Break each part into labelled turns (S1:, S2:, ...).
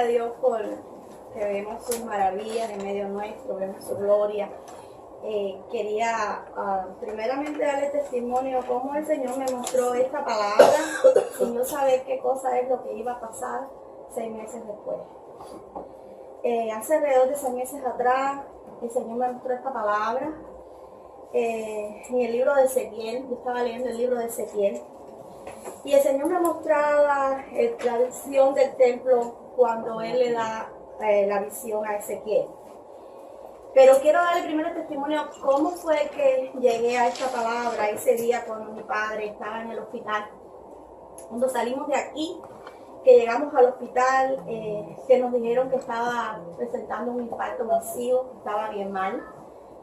S1: a Dios por que vemos sus maravillas en medio nuestro, vemos su gloria. Quería primeramente darle testimonio cómo el Señor me mostró esta palabra sin yo saber qué cosa es lo que iba a pasar 6 meses después. Hace alrededor de 6 meses atrás el Señor me mostró esta palabra en el libro de Ezequiel. Yo estaba leyendo el libro de Ezequiel y el Señor me mostraba la visión del templo cuando Él le da la visión a Ezequiel. Pero quiero darle primero el testimonio cómo fue que llegué a esta palabra ese día cuando mi padre estaba en el hospital. Cuando salimos de aquí, que llegamos al hospital, que nos dijeron que estaba presentando un infarto masivo, estaba bien mal,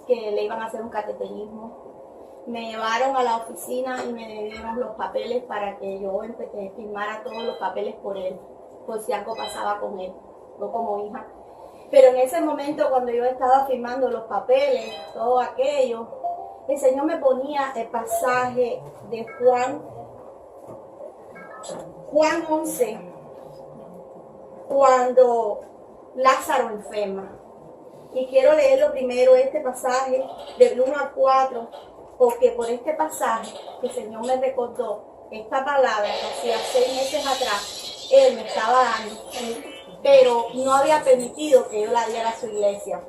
S1: que le iban a hacer un cateterismo. Me llevaron a la oficina y me dieron los papeles para que yo firmara todos los papeles por él, por si algo pasaba con él, no como hija. Pero en ese momento, cuando yo estaba firmando los papeles, todo aquello, el Señor me ponía el pasaje de Juan 11, cuando Lázaro enferma. Y quiero leerlo primero, este pasaje, del 1 al 4, porque por este pasaje el Señor me recordó esta palabra que hacía 6 meses atrás Él me estaba dando, pero no había permitido que yo la diera a su iglesia.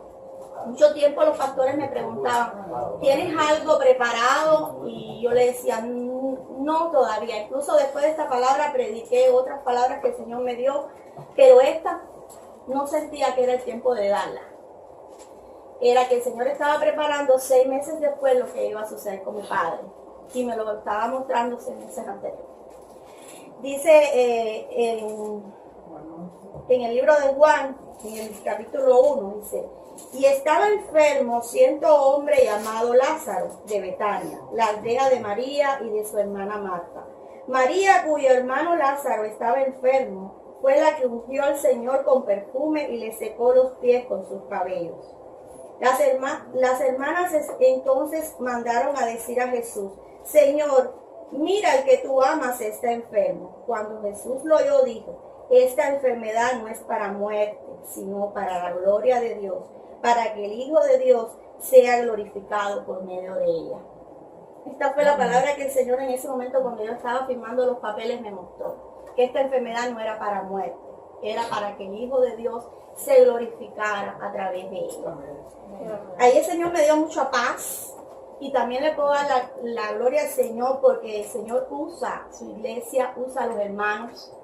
S1: Mucho tiempo los pastores me preguntaban, ¿tienes algo preparado? Y yo le decía, no todavía. Incluso después de esta palabra prediqué otras palabras que el Señor me dio, pero esta no sentía que era el tiempo de darla. Era que el Señor estaba preparando 6 meses después lo que iba a suceder con mi padre. Y me lo estaba mostrando 6 meses anteriores. Dice en el libro de Juan, en el capítulo 1, dice, y estaba enfermo cierto hombre llamado Lázaro de Betania, la aldea de María y de su hermana Marta. María, cuyo hermano Lázaro estaba enfermo, fue la que ungió al Señor con perfume y le secó los pies con sus cabellos. Las hermanas entonces mandaron a decir a Jesús, Señor, mira, el que tú amas está enfermo. Cuando Jesús lo oyó, dijo, esta enfermedad no es para muerte, sino para la gloria de Dios, para que el Hijo de Dios sea glorificado por medio de ella. Esta fue la palabra que el Señor en ese momento, cuando yo estaba firmando los papeles, me mostró, que esta enfermedad no era para muerte, era para que el Hijo de Dios se glorificara a través de ella. Ahí el Señor me dio mucha paz. Y también le puedo dar la gloria al Señor porque el Señor usa su iglesia, usa a los hermanos.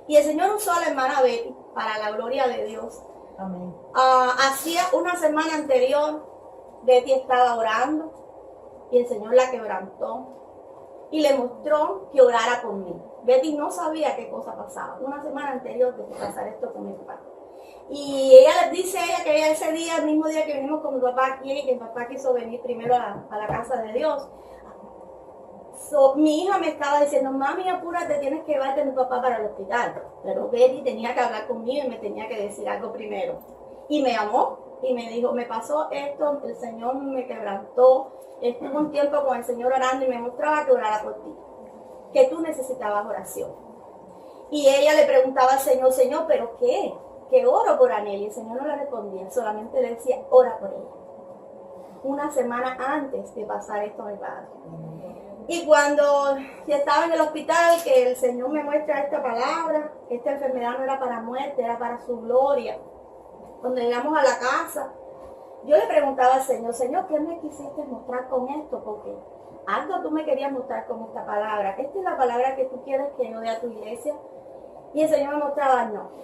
S1: Y el Señor usó a la hermana Betty para la gloria de Dios.
S2: Amén.
S1: Hacía una semana anterior, Betty estaba orando y el Señor la quebrantó y le mostró que orara por mí. Betty no sabía qué cosa pasaba. Una semana anterior de que pasara esto con mi papá. Y ella dice que ese día, el mismo día que vinimos con mi papá aquí, que mi papá quiso venir primero a la casa de Dios, mi hija me estaba diciendo, mami, apúrate, tienes que llevarte a mi papá para el hospital. Pero Betty tenía que hablar conmigo y me tenía que decir algo primero. Y me llamó y me dijo, me pasó esto, el Señor me quebrantó, estuve un tiempo con el Señor orando y me mostraba que orara por ti, que tú necesitabas oración. Y ella le preguntaba al Señor, Señor, ¿pero qué? Que oro por Anel, y el Señor no le respondía, solamente le decía, ora por ella. Una semana antes de pasar esto a mi padre. Y cuando ya estaba en el hospital, que el Señor me muestra esta palabra, esta enfermedad no era para muerte, era para su gloria. Cuando llegamos a la casa, yo le preguntaba al Señor, Señor, ¿qué me quisiste mostrar con esto? Porque algo tú me querías mostrar con esta palabra. ¿Esta es la palabra que tú quieres que yo dé a tu iglesia? Y el Señor me mostraba, no.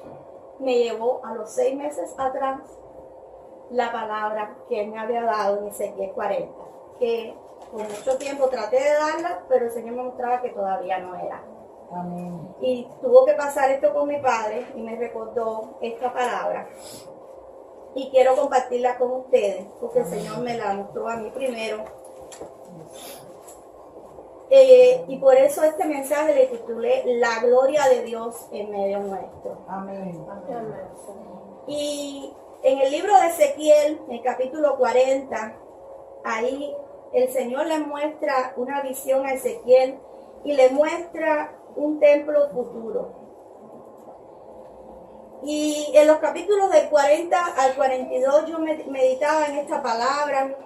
S1: Me llevó a los 6 meses atrás la palabra que Él me había dado en Ezequiel 40, que por mucho tiempo traté de darla, pero el Señor me mostraba que todavía no era.
S2: Amén.
S1: Y tuvo que pasar esto con mi padre y me recordó esta palabra. Y quiero compartirla con ustedes, porque el Señor me la mostró a mí primero. Y por eso este mensaje le titulé La gloria de Dios en medio nuestro.
S2: Amén.
S1: Y en el libro de Ezequiel, en el capítulo 40, ahí el Señor le muestra una visión a Ezequiel y le muestra un templo futuro. Y en los capítulos del 40 al 42 yo meditaba en esta palabra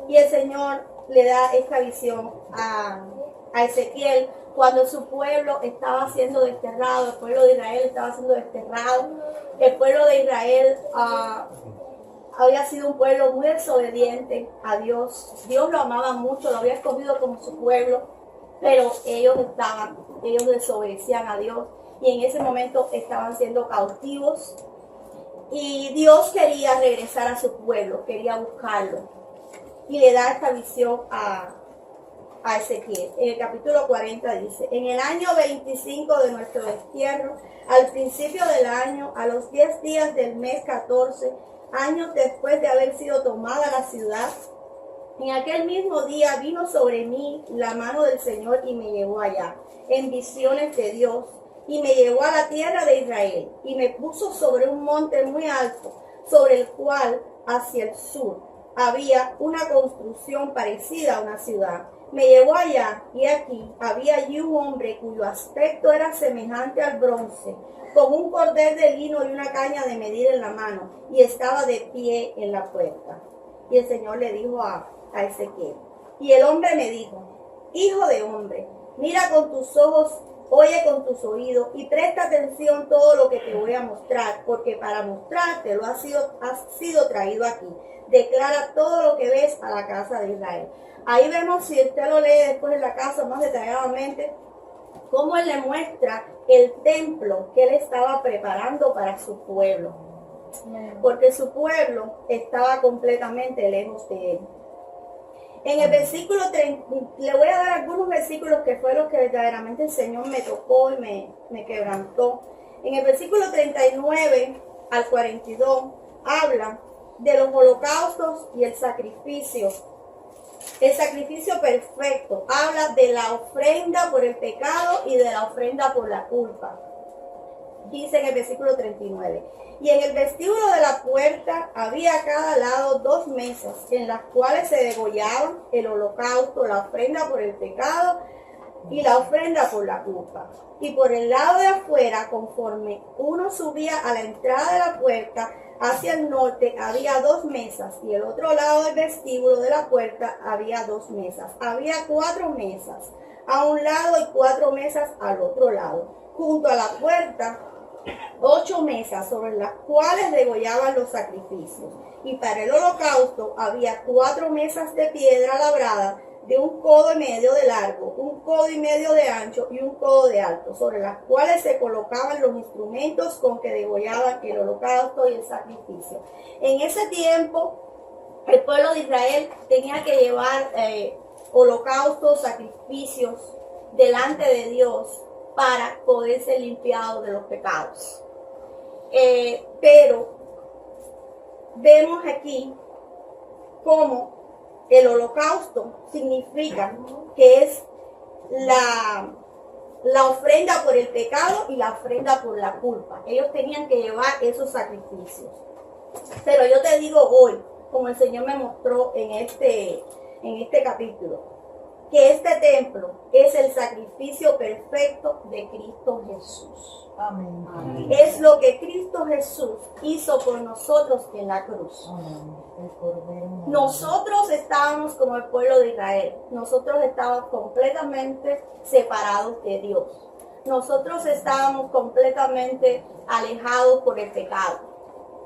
S1: y el Señor le da esta visión a Ezequiel cuando su pueblo estaba siendo desterrado, el pueblo de Israel estaba siendo desterrado, el pueblo de Israel había sido un pueblo muy desobediente a Dios. Dios lo amaba mucho, lo había escogido como su pueblo, pero ellos desobedecían a Dios y en ese momento estaban siendo cautivos y Dios quería regresar a su pueblo, quería buscarlo y le da esta visión a Ezequiel. En el capítulo 40 dice: en el año 25 de nuestro destierro, al principio del año, a los 10 días del mes 14, años después de haber sido tomada la ciudad, en aquel mismo día vino sobre mí la mano del Señor y me llevó allá, en visiones de Dios, y me llevó a la tierra de Israel, y me puso sobre un monte muy alto, sobre el cual, hacia el sur, había una construcción parecida a una ciudad. Me llevó allá, y aquí había allí un hombre cuyo aspecto era semejante al bronce, con un cordel de lino y una caña de medir en la mano, y estaba de pie en la puerta. Y el Señor le dijo a Ezequiel, y el hombre me dijo: hijo de hombre, mira con tus ojos, oye con tus oídos, y presta atención todo lo que te voy a mostrar, porque para mostrártelo has sido traído aquí. Declara todo lo que ves a la casa de Israel. Ahí vemos, si usted lo lee después en la casa más detalladamente, cómo él le muestra el templo que él estaba preparando para su pueblo. Porque su pueblo estaba completamente lejos de él. En el versículo 30, le voy a dar algunos versículos que fue lo que verdaderamente el Señor me tocó y me quebrantó. En el versículo 39 al 42 habla de los holocaustos y el sacrificio. El sacrificio perfecto habla de la ofrenda por el pecado y de la ofrenda por la culpa. Dice en el versículo 39: y en el vestíbulo de la puerta había a cada lado 2 mesas, en las cuales se degollaban el holocausto, la ofrenda por el pecado y la ofrenda por la culpa. Y por el lado de afuera, conforme uno subía a la entrada de la puerta, hacia el norte había 2 mesas, y el otro lado del vestíbulo de la puerta había 2 mesas. Había 4 mesas a un lado y 4 mesas al otro lado. Junto a la puerta, 8 mesas sobre las cuales degollaban los sacrificios. Y para el holocausto había 4 mesas de piedra labrada de 1 codo y medio de largo, 1 codo y medio de ancho y 1 codo de alto, sobre las cuales se colocaban los instrumentos con que degollaban el holocausto y el sacrificio. En ese tiempo, el pueblo de Israel tenía que llevar holocaustos, sacrificios delante de Dios para poder ser limpiado de los pecados. Pero vemos aquí cómo el holocausto significa que es la ofrenda por el pecado y la ofrenda por la culpa. Ellos tenían que llevar esos sacrificios. Pero yo te digo hoy, como el Señor me mostró en este capítulo, que este templo es el sacrificio perfecto de Cristo Jesús.
S2: Amén.
S1: Amén. Es lo que Cristo Jesús hizo por nosotros en la cruz.
S2: Amén.
S1: Nosotros estábamos como el pueblo de Israel. Nosotros estábamos completamente separados de Dios. Nosotros estábamos completamente alejados por el pecado.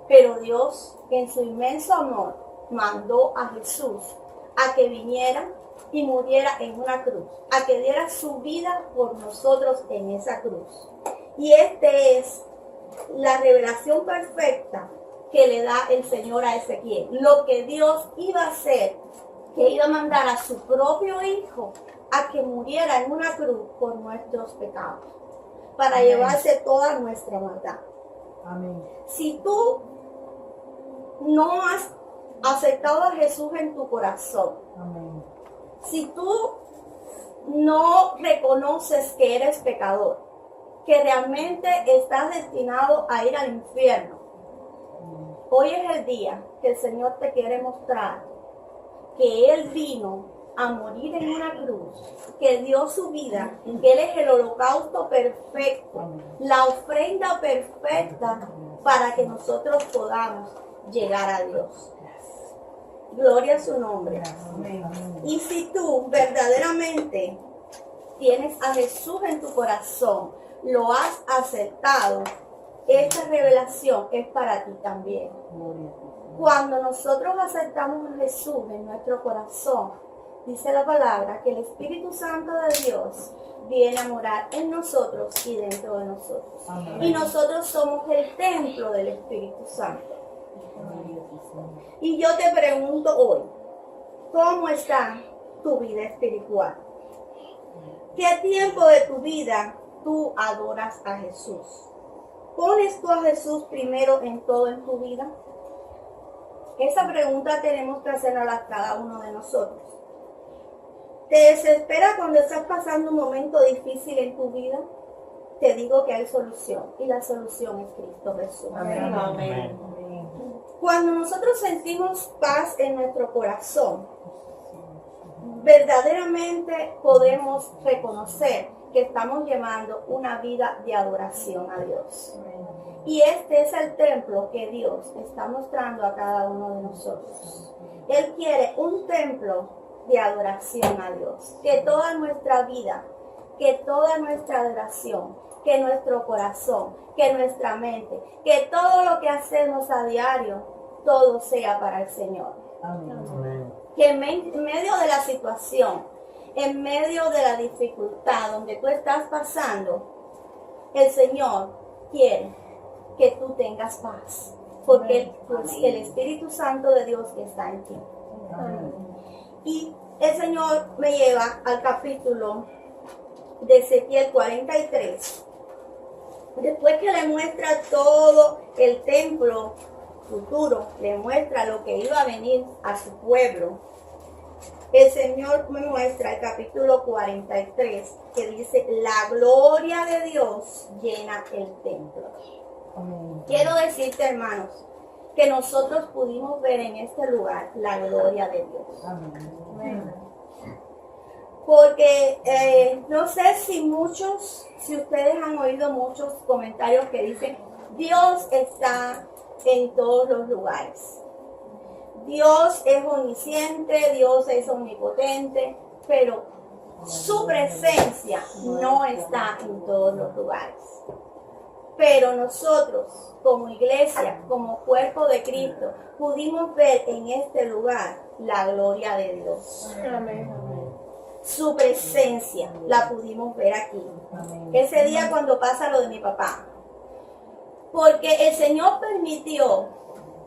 S1: Pero Dios, en su inmenso amor, mandó a Jesús a que viniera y muriera en una cruz, a que diera su vida por nosotros en esa cruz. Y esta es la revelación perfecta que le da el Señor a Ezequiel. Lo que Dios iba a hacer, que iba a mandar a su propio Hijo a que muriera en una cruz por nuestros pecados, para
S2: Amén.
S1: Llevarse toda nuestra maldad.
S2: Amén.
S1: Si tú no has aceptado a Jesús en tu corazón,
S2: Amén.
S1: si tú no reconoces que eres pecador, que realmente estás destinado a ir al infierno, hoy es el día que el Señor te quiere mostrar que Él vino a morir en una cruz, que dio su vida, que Él es el holocausto perfecto, la ofrenda perfecta para que nosotros podamos llegar a Dios. Gloria a su nombre. Y si tú verdaderamente tienes a Jesús en tu corazón, lo has aceptado, esta revelación es para ti también. Cuando nosotros aceptamos a Jesús en nuestro corazón, dice la palabra que el Espíritu Santo de Dios viene a morar en nosotros y dentro de nosotros. Amén. Y nosotros somos el templo del Espíritu Santo. Y yo te pregunto hoy, ¿cómo está tu vida espiritual? ¿Qué tiempo de tu vida tú adoras a Jesús? ¿Pones tú a Jesús primero en todo en tu vida? Esa pregunta tenemos que hacerla cada uno de nosotros. ¿Te desespera cuando estás pasando un momento difícil en tu vida? Te digo que hay solución, y la solución es Cristo Jesús. Amén. Amén. Cuando nosotros sentimos paz en nuestro corazón, verdaderamente podemos reconocer que estamos llevando una vida de adoración a Dios. Y este es el templo que Dios está mostrando a cada uno de nosotros. Él quiere un templo de adoración a Dios. Que toda nuestra vida, que toda nuestra adoración, que nuestro corazón, que nuestra mente, que todo lo que hacemos a diario, todo sea para el Señor. Amén. Que en medio de la situación, en medio de la dificultad donde tú estás pasando, el Señor quiere que tú tengas paz, porque el Espíritu Santo de Dios está en ti. Amén. Y el Señor me lleva al capítulo de Ezequiel 43. Después que le muestra todo el templo futuro, le muestra lo que iba a venir a su pueblo, el Señor me muestra el capítulo 43, que dice, la gloria de Dios llena el templo. Amén. Quiero decirte, hermanos, que nosotros pudimos ver en este lugar la gloria de Dios. Amén. Porque no sé si ustedes han oído muchos comentarios que dicen, Dios está en todos los lugares. Dios es omnisciente, Dios es omnipotente, pero su presencia no está en todos los lugares. Pero nosotros, como iglesia, como cuerpo de Cristo, pudimos ver en este lugar la gloria de Dios. Amén. Su presencia la pudimos ver aquí. Amén. Ese día cuando pasa lo de mi papá. Porque el Señor permitió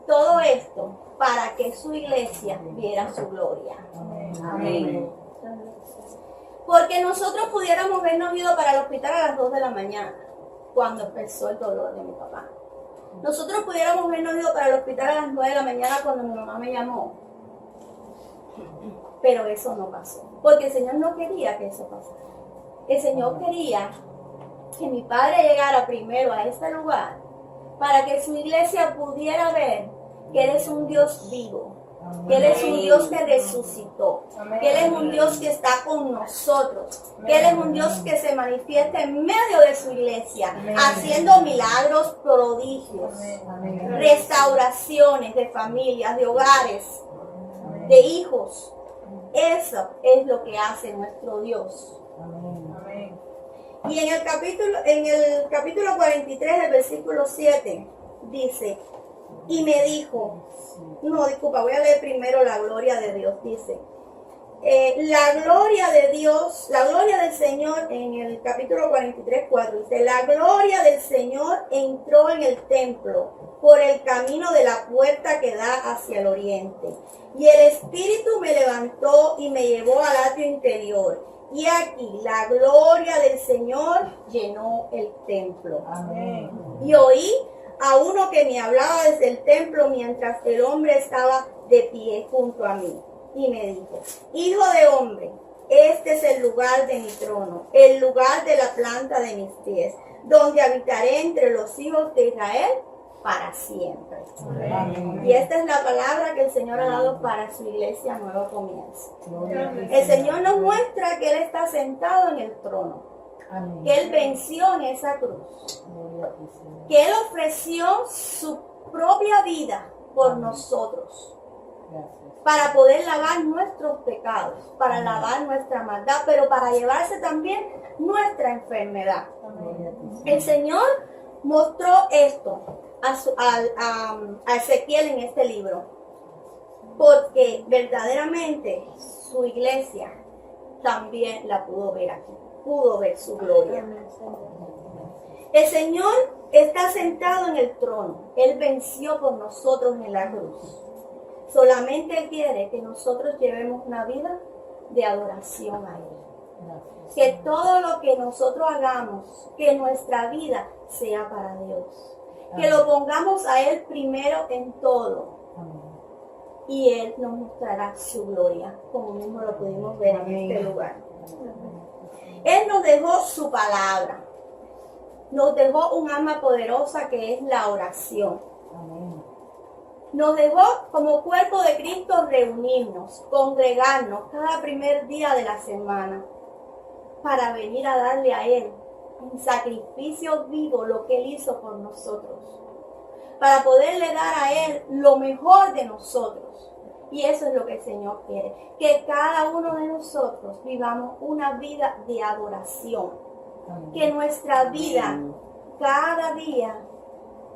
S1: todo esto para que su iglesia viera su gloria. Amén. Amén. Porque nosotros pudiéramos habernos ido para el hospital a las 2 de la mañana, cuando empezó el dolor de mi papá. Nosotros pudiéramos habernos ido para el hospital a las 9 de la mañana cuando mi mamá me llamó. Pero eso no pasó. Porque el Señor no quería que eso pasara. El Señor quería que mi padre llegara primero a este lugar para que su iglesia pudiera ver que Él es un Dios vivo, que Él es un Dios que resucitó, que Él es un Dios que está con nosotros, que Él es un Dios que se manifiesta en medio de su iglesia, haciendo milagros, prodigios, restauraciones de familias, de hogares, de hijos. Eso es lo que hace nuestro Dios. Y en el capítulo 43, del versículo 7, dice, y me dijo, voy a leer primero la gloria de Dios, dice, la gloria de Dios, la gloria del Señor, en el capítulo 43, 4, dice, la gloria del Señor entró en el templo por el camino de la puerta que da hacia el oriente. Y el Espíritu me levantó y me llevó al atrio interior. Y aquí la gloria del Señor llenó el templo. Amén. Y oí a uno que me hablaba desde el templo mientras el hombre estaba de pie junto a mí. Y me dijo, hijo de hombre, este es el lugar de mi trono, el lugar de la planta de mis pies, donde habitaré entre los hijos de Israel para siempre. Amén. Y esta es la palabra que el Señor ha dado para su iglesia Nuevo Comienzo. El Señor nos muestra que Él está sentado en el trono.
S2: Amén.
S1: Que Él venció en esa cruz.
S2: Gloria a ti, Señor.
S1: Que Él ofreció su propia vida por
S2: Amén.
S1: nosotros.
S2: Gracias.
S1: Para poder lavar nuestros pecados, para
S2: Amén.
S1: lavar nuestra maldad, pero para llevarse también nuestra enfermedad.
S2: Gloria a ti, Señor.
S1: El Señor mostró esto a Ezequiel en este libro, porque verdaderamente su iglesia también la pudo ver aquí, pudo ver su gloria. El Señor está sentado en el trono, Él venció por nosotros en la cruz. Solamente Él quiere que nosotros llevemos una vida de adoración a Él.
S2: Gracias.
S1: Que todo lo que nosotros hagamos, que nuestra vida sea para Dios. Que lo pongamos a Él primero en todo.
S2: Amén.
S1: Y Él nos mostrará su gloria, como mismo lo pudimos ver en este lugar. Él nos dejó su palabra. Nos dejó un arma poderosa que es la oración.
S2: Amén.
S1: Nos dejó como cuerpo de Cristo reunirnos, congregarnos cada primer día de la semana para venir a darle a Él en sacrificio vivo lo que Él hizo por nosotros, para poderle dar a Él lo mejor de nosotros. Y eso es lo que el Señor quiere, que cada uno de nosotros vivamos una vida de adoración,
S2: Amén.
S1: que nuestra vida cada día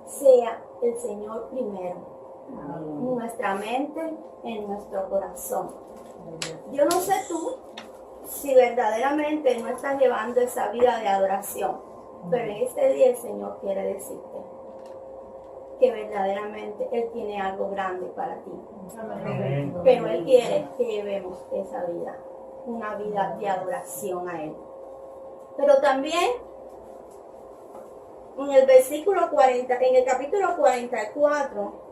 S1: sea el Señor primero, en nuestra mente, en nuestro corazón. Yo no sé tú si verdaderamente no estás llevando esa vida de adoración, pero en este día el Señor quiere decirte que verdaderamente Él tiene algo grande para ti.
S3: Amén.
S1: Pero Él quiere que llevemos esa vida, una vida de adoración a Él. Pero también en el versículo 40, en el capítulo 44,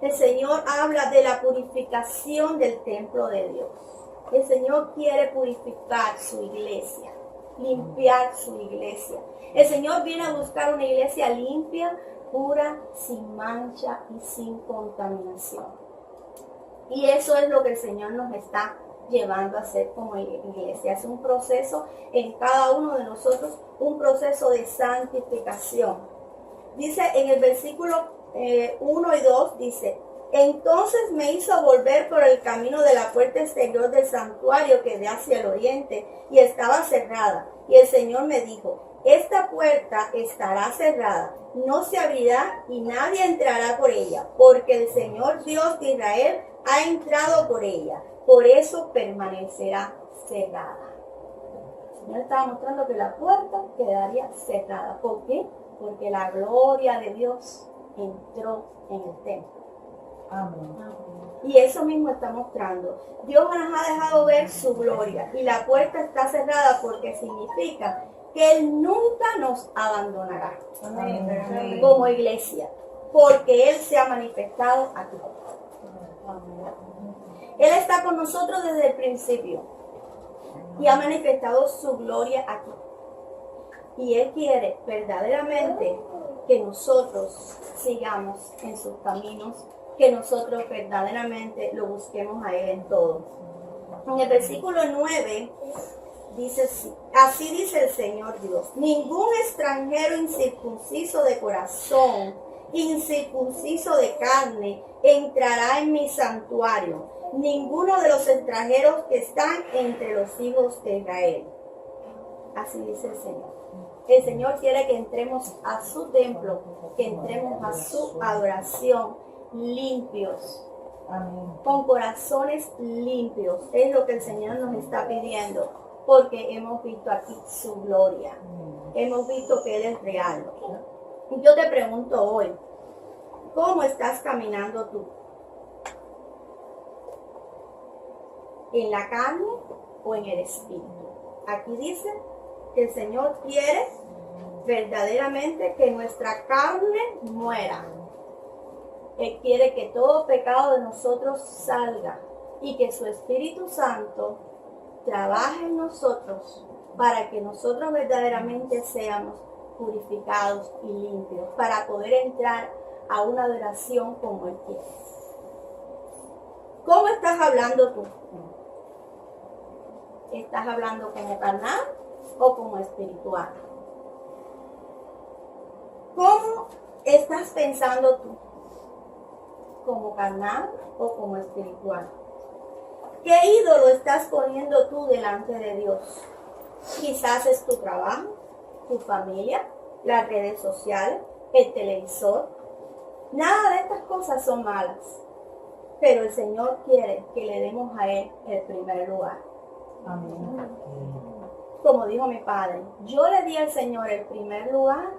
S1: el Señor habla de la purificación del templo de Dios. El Señor quiere purificar su iglesia, limpiar su iglesia. El Señor viene a buscar una iglesia limpia, pura, sin mancha y sin contaminación. Y eso es lo que el Señor nos está llevando a hacer como iglesia. Es un proceso en cada uno de nosotros, un proceso de santificación. Dice en el versículo 1 y 2, dice: entonces me hizo volver por el camino de la puerta exterior del santuario que da hacia el oriente, y estaba cerrada. Y el Señor me dijo: esta puerta estará cerrada, no se abrirá y nadie entrará por ella, porque el Señor Dios de Israel ha entrado por ella, por eso permanecerá cerrada. El Señor estaba mostrando que la puerta quedaría cerrada. ¿Por qué? Porque la gloria de Dios entró en el templo.
S2: Amén.
S1: Y eso mismo está mostrando. Dios nos ha dejado ver su gloria y la puerta está cerrada porque significa que Él nunca nos abandonará.
S2: Amén.
S1: Como iglesia, porque Él se ha manifestado aquí. Él está con nosotros desde el principio y ha manifestado su gloria aquí. Y Él quiere verdaderamente que nosotros sigamos en sus caminos, que nosotros verdaderamente lo busquemos a Él en todo. En el versículo 9 dice así dice el Señor Dios: ningún extranjero incircunciso de corazón, incircunciso de carne, entrará en mi santuario, ninguno de los extranjeros que están entre los hijos de Israel. Así dice el Señor. El Señor quiere que entremos a su templo, que entremos a su adoración limpios,
S2: Amén.
S1: con corazones limpios. Es lo que el Señor nos está pidiendo, porque hemos visto aquí su gloria. Hemos visto que Él es real. Y yo te pregunto hoy, ¿cómo estás caminando tú? ¿En la carne o en el espíritu? Aquí dice que el Señor quiere verdaderamente que nuestra carne muera. Él quiere que todo pecado de nosotros salga y que su Espíritu Santo trabaje en nosotros para que nosotros verdaderamente seamos purificados y limpios, para poder entrar a una adoración como Él quiere. ¿Cómo estás hablando tú? ¿Estás hablando como carnal o como espiritual? ¿Cómo estás pensando tú? ¿Como carnal o como espiritual? ¿Qué ídolo estás poniendo tú delante de Dios? Quizás es tu trabajo, tu familia, las redes sociales, el televisor. Nada de estas cosas son malas, pero el Señor quiere que le demos a Él el primer lugar.
S2: Amén.
S1: Como dijo mi padre, yo le di al Señor el primer lugar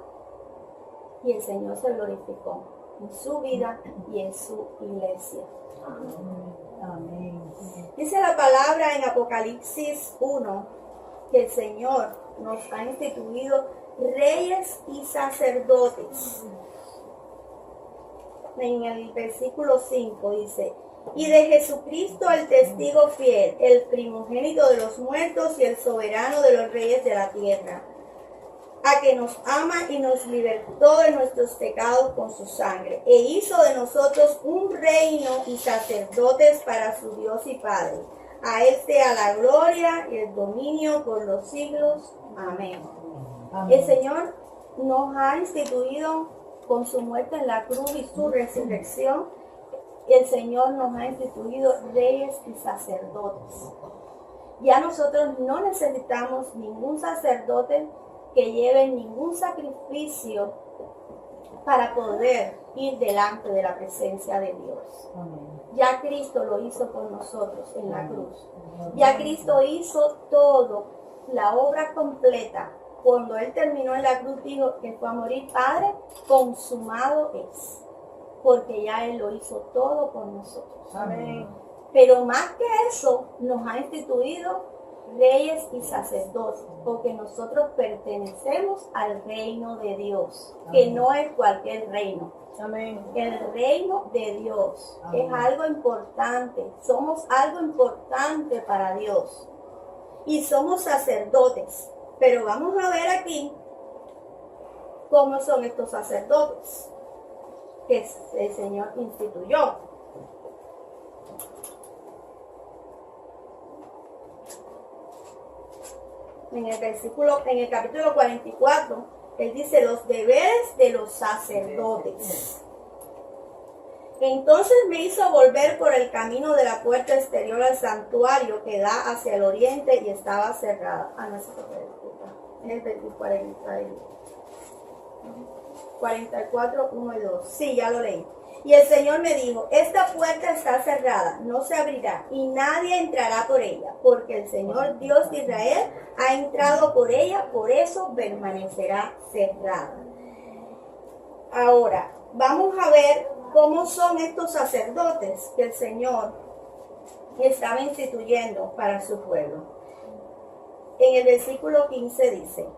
S1: y el Señor se glorificó en su vida y en su iglesia.
S2: Amén.
S1: Dice la palabra en Apocalipsis 1 que el Señor nos ha instituido reyes y sacerdotes. En el versículo 5 dice: y de Jesucristo el testigo fiel, el primogénito de los muertos y el soberano de los reyes de la tierra, a que nos ama y nos libertó de nuestros pecados con su sangre, e hizo de nosotros un reino y sacerdotes para su Dios y Padre. A Él sea la gloria y el dominio por los siglos. Amén.
S2: Amén.
S1: El Señor nos ha instituido con su muerte en la cruz y su resurrección. El Señor nos ha instituido reyes y sacerdotes. Ya nosotros no necesitamos ningún sacerdote que lleve ningún sacrificio para poder ir delante de la presencia de Dios.
S2: Amén.
S1: Ya Cristo lo hizo por nosotros en la cruz. Ya Cristo hizo todo, la obra completa. Cuando Él terminó en la cruz dijo que fue a morir: Padre, consumado es. Porque ya Él lo hizo todo por nosotros.
S2: Amén.
S1: Pero más que eso, nos ha instituido reyes y sacerdotes, porque nosotros pertenecemos al reino de Dios, que
S2: Amén.
S1: no es cualquier reino.
S2: Amén.
S1: El reino de Dios
S2: Amén.
S1: es algo importante, somos algo importante para Dios y somos sacerdotes. Pero vamos a ver aquí cómo son estos sacerdotes que el Señor instituyó. En el capítulo 44, Él dice los deberes de los sacerdotes. Entonces me hizo volver por el camino de la puerta exterior al santuario que da hacia el oriente y estaba cerrada. No, eso fue, disculpa. Es el 44, 1 y 2. Sí, ya lo leí. Y el Señor me dijo: esta puerta está cerrada, no se abrirá, y nadie entrará por ella, porque el Señor Dios de Israel ha entrado por ella, por eso permanecerá cerrada. Ahora, vamos a ver cómo son estos sacerdotes que el Señor estaba instituyendo para su pueblo. En el versículo 15 dice: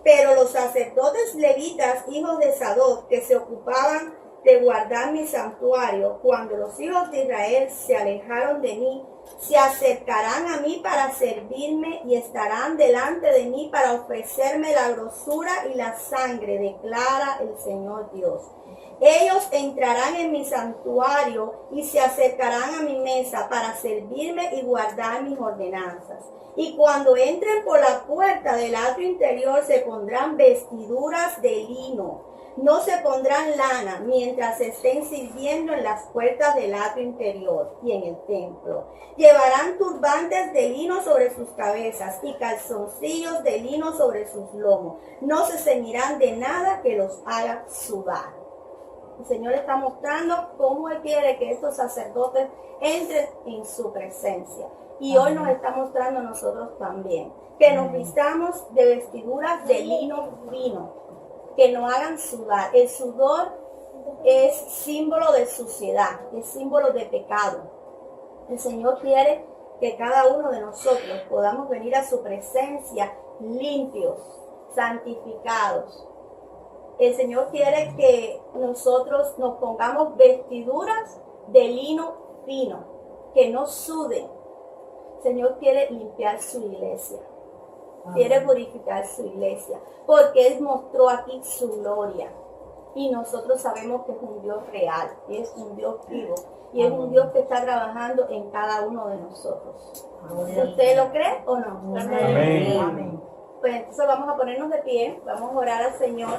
S1: pero los sacerdotes levitas, hijos de Sadoc, que se ocupaban de guardar mi santuario, cuando los hijos de Israel se alejaron de mí, se acercarán a mí para servirme y estarán delante de mí para ofrecerme la grosura y la sangre, declara el Señor Dios. Ellos entrarán en mi santuario y se acercarán a mi mesa para servirme y guardar mis ordenanzas. Y cuando entren por la puerta del atrio interior se pondrán vestiduras de lino. No se pondrán lana mientras estén sirviendo en las puertas del atrio interior y en el templo. Llevarán turbantes de lino sobre sus cabezas y calzoncillos de lino sobre sus lomos. No se ceñirán de nada que los haga sudar. El Señor está mostrando cómo Él quiere que estos sacerdotes entren en su presencia. Y hoy nos está mostrando a nosotros también que nos vistamos de vestiduras de lino fino, que no hagan sudar. El sudor es símbolo de suciedad, es símbolo de pecado. El Señor quiere que cada uno de nosotros podamos venir a su presencia limpios, santificados. El Señor quiere que nosotros nos pongamos vestiduras de lino fino, que no suden. El Señor quiere limpiar su iglesia. Quiere purificar su iglesia, porque Él mostró aquí su gloria. Y nosotros sabemos que es un Dios real, y es un Dios vivo, y es un Dios que está trabajando en cada uno de nosotros. ¿Usted lo cree o no?
S3: Amén.
S2: Amén.
S1: Pues entonces vamos a ponernos de pie, vamos a orar al Señor